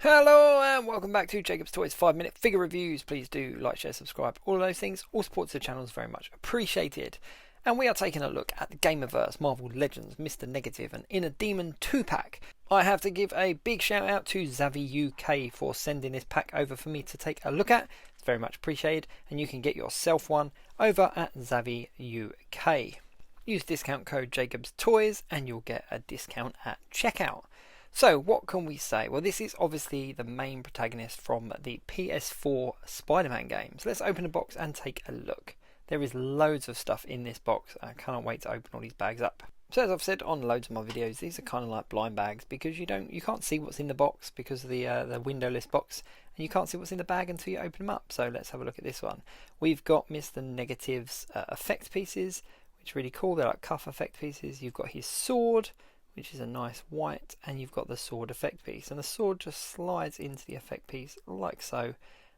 Hello and welcome back to Jacob's Toys 5 minute figure reviews. Please do like, share, subscribe, all of those things. All support to the channel is very much appreciated. And we are taking a look at the Gamerverse, Marvel Legends, Mr. Negative and Inner Demon 2-pack. I have to give a big shout out to Zavvi UK for sending this pack over for me to take a look at. It's very much appreciated, and you can get yourself one over at Zavvi UK. Use discount code Jacob's Toys and you'll get a discount at checkout. So what can we say? Well, this is obviously the main protagonist from the PS4 Spider-Man game. So let's open the box and take a look. There is loads of stuff in this box. I cannot wait to open all these bags up. So as I've said on loads of my videos, these are kind of like blind bags because you can't see what's in the box because of the windowless box, and you can't see what's in the bag until you open them up. So let's have a look at this one. We've got Mr. Negative's effect pieces, which are really cool. They're like cuff effect pieces. You've got his sword, which is a nice white, and you've got the sword effect piece, and the sword just slides into the effect piece like so,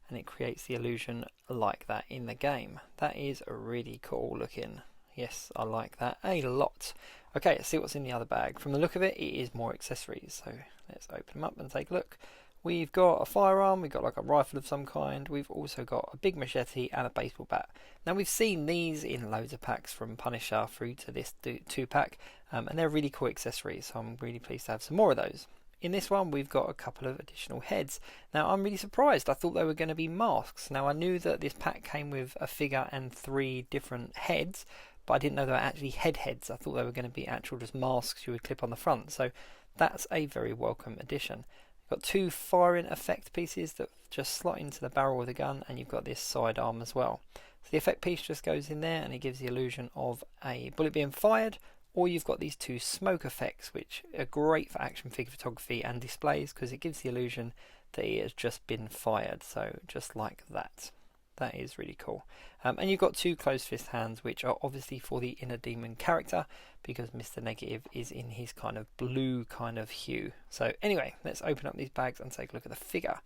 and it creates the illusion like that in the game. That is really cool looking. Yes, I like that a lot. Okay, let's see what's in the other bag. From the look of it, it is more accessories, so let's open them up and take a look. We've got a firearm, we've got like a rifle of some kind, we've also got a big machete and a baseball bat. Now we've seen these in loads of packs from Punisher through to this 2-pack, and they're really cool accessories, so I'm really pleased to have some more of those. In this one we've got a couple of additional heads. Now I'm really surprised, I thought they were going to be masks. Now I knew that this pack came with a figure and 3 different heads, but I didn't know they were actually heads. I thought they were going to be actual just masks you would clip on the front, so that's a very welcome addition. Got 2 firing effect pieces that just slot into the barrel of the gun, and you've got this sidearm as well. So the effect piece just goes in there and it gives the illusion of a bullet being fired, or you've got these 2 smoke effects, which are great for action figure photography and displays because it gives the illusion that it has just been fired. So just like that. That is really cool. And you've got 2 closed fist hands, which are obviously for the Inner Demon character because Mr. Negative is in his kind of blue kind of hue. So anyway, let's open up these bags and take a look at the figure.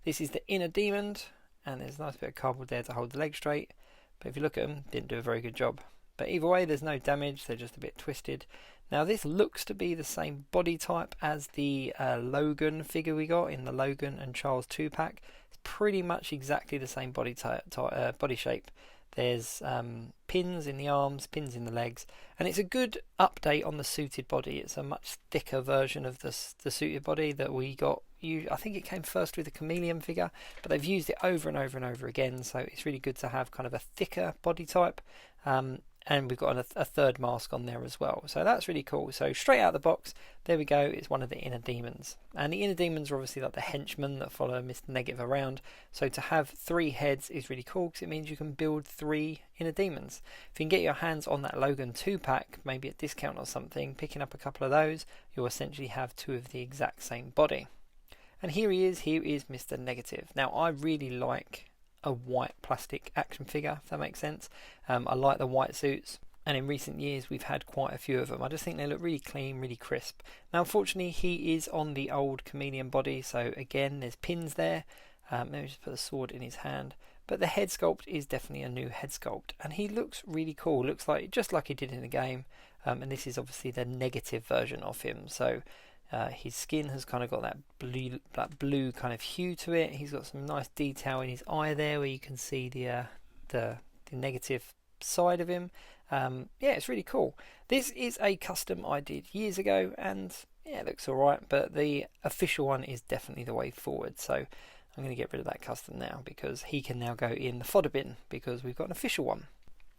This is the Inner Demon, and there's a nice bit of cardboard there to hold the leg straight. But if you look at them, didn't do a very good job. But either way, there's no damage, they're just a bit twisted. Now this looks to be the same body type as the Logan figure we got in the Logan and Charles 2-pack. Pretty much exactly the same body shape. There's pins in the arms, pins in the legs, and it's a good update on the suited body. It's a much thicker version of the suited body that we got. I think it came first with the Chameleon figure, but they've used it over and over and over again, so it's really good to have kind of a thicker body type. And we've got a 3rd mask on there as well, so that's really cool. So straight out of the box, there we go, it's one of the Inner Demons, and the Inner Demons are obviously like the henchmen that follow Mr. Negative around. So to have 3 heads is really cool because it means you can build 3 Inner Demons. If you can get your hands on that Logan 2-pack, maybe at discount or something, picking up a couple of those, you'll essentially have 2 of the exact same body. And here is Mr. Negative. Now I really like a white plastic action figure, if that makes sense. I like the white suits, and in recent years we've had quite a few of them. I just think they look really clean, really crisp. Now unfortunately he is on the old Chameleon body, so again there's pins there. Let me just put the sword in his hand. But the head sculpt is definitely a new head sculpt, and he looks really cool. Looks like just like he did in the game, and this is obviously the negative version of him. So his skin has kind of got that blue kind of hue to it. He's got some nice detail in his eye there where you can see the negative side of him. Yeah, it's really cool. This is a custom I did years ago, and yeah, it looks alright, but the official one is definitely the way forward. So I'm going to get rid of that custom now because he can now go in the fodder bin because we've got an official one.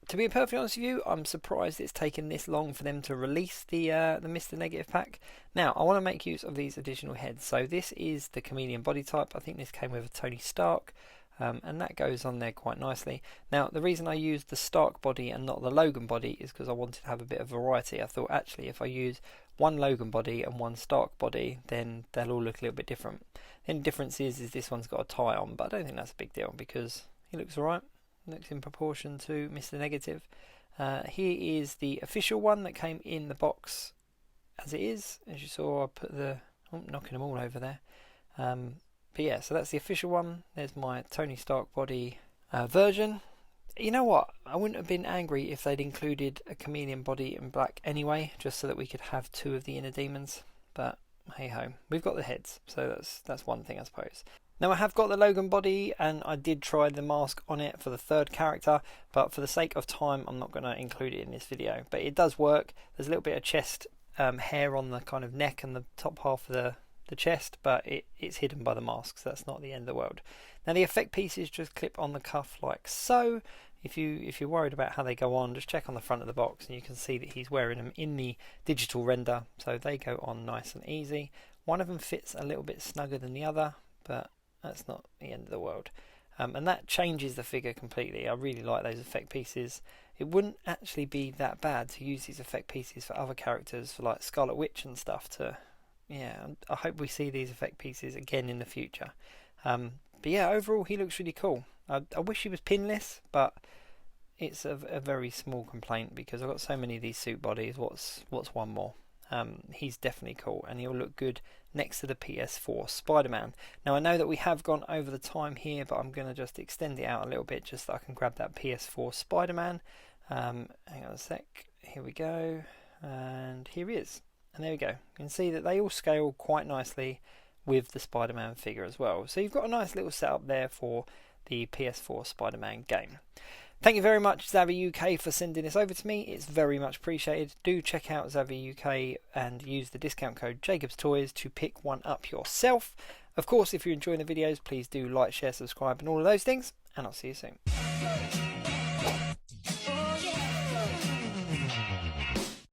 To be perfectly honest with you, I'm surprised it's taken this long for them to release the Mr. Negative pack. Now, I want to make use of these additional heads. So this is the Chameleon body type. I think this came with a Tony Stark, and that goes on there quite nicely. Now, the reason I used the Stark body and not the Logan body is because I wanted to have a bit of variety. I thought, actually, if I use one Logan body and one Stark body, then they'll all look a little bit different. The only difference is this one's got a tie on, but I don't think that's a big deal because he looks alright. Looks in proportion to Mr. Negative. Here is the official one that came in the box as it is. As you saw, I put knocking them all over there. But yeah, so that's the official one. There's my Tony Stark body version. You know what? I wouldn't have been angry if they'd included a Chameleon body in black anyway, just so that we could have 2 of the Inner Demons. But hey ho, we've got the heads, so that's one thing I suppose. Now I have got the Logan body, and I did try the mask on it for the third character, but for the sake of time I'm not going to include it in this video. But it does work. There's a little bit of chest hair on the kind of neck and the top half of the chest, but it's hidden by the mask, so that's not the end of the world. Now the effect pieces just clip on the cuff like so. If you're worried about how they go on, just check on the front of the box and you can see that he's wearing them in the digital render, so they go on nice and easy. One of them fits a little bit snugger than the other, but that's not the end of the world. And that changes the figure completely. I really like those effect pieces. It wouldn't actually be that bad to use these effect pieces for other characters, for like Scarlet Witch and stuff. I hope we see these effect pieces again in the future. But yeah, overall he looks really cool. I wish he was pinless, but it's a very small complaint because I've got so many of these suit bodies. What's one more? He's definitely cool, and he'll look good next to the PS4 Spider-Man. Now I know that we have gone over the time here, but I'm going to just extend it out a little bit just so I can grab that PS4 Spider-Man. Hang on a sec, here we go, and here he is, and there we go. You can see that they all scale quite nicely with the Spider-Man figure as well, so you've got a nice little setup there for the PS4 Spider-Man game. Thank you very much, Zavvi UK, for sending this over to me. It's very much appreciated. Do check out Zavvi UK and use the discount code Jacob's Toys to pick one up yourself. Of course, if you're enjoying the videos, please do like, share, subscribe and all of those things, and I'll see you soon.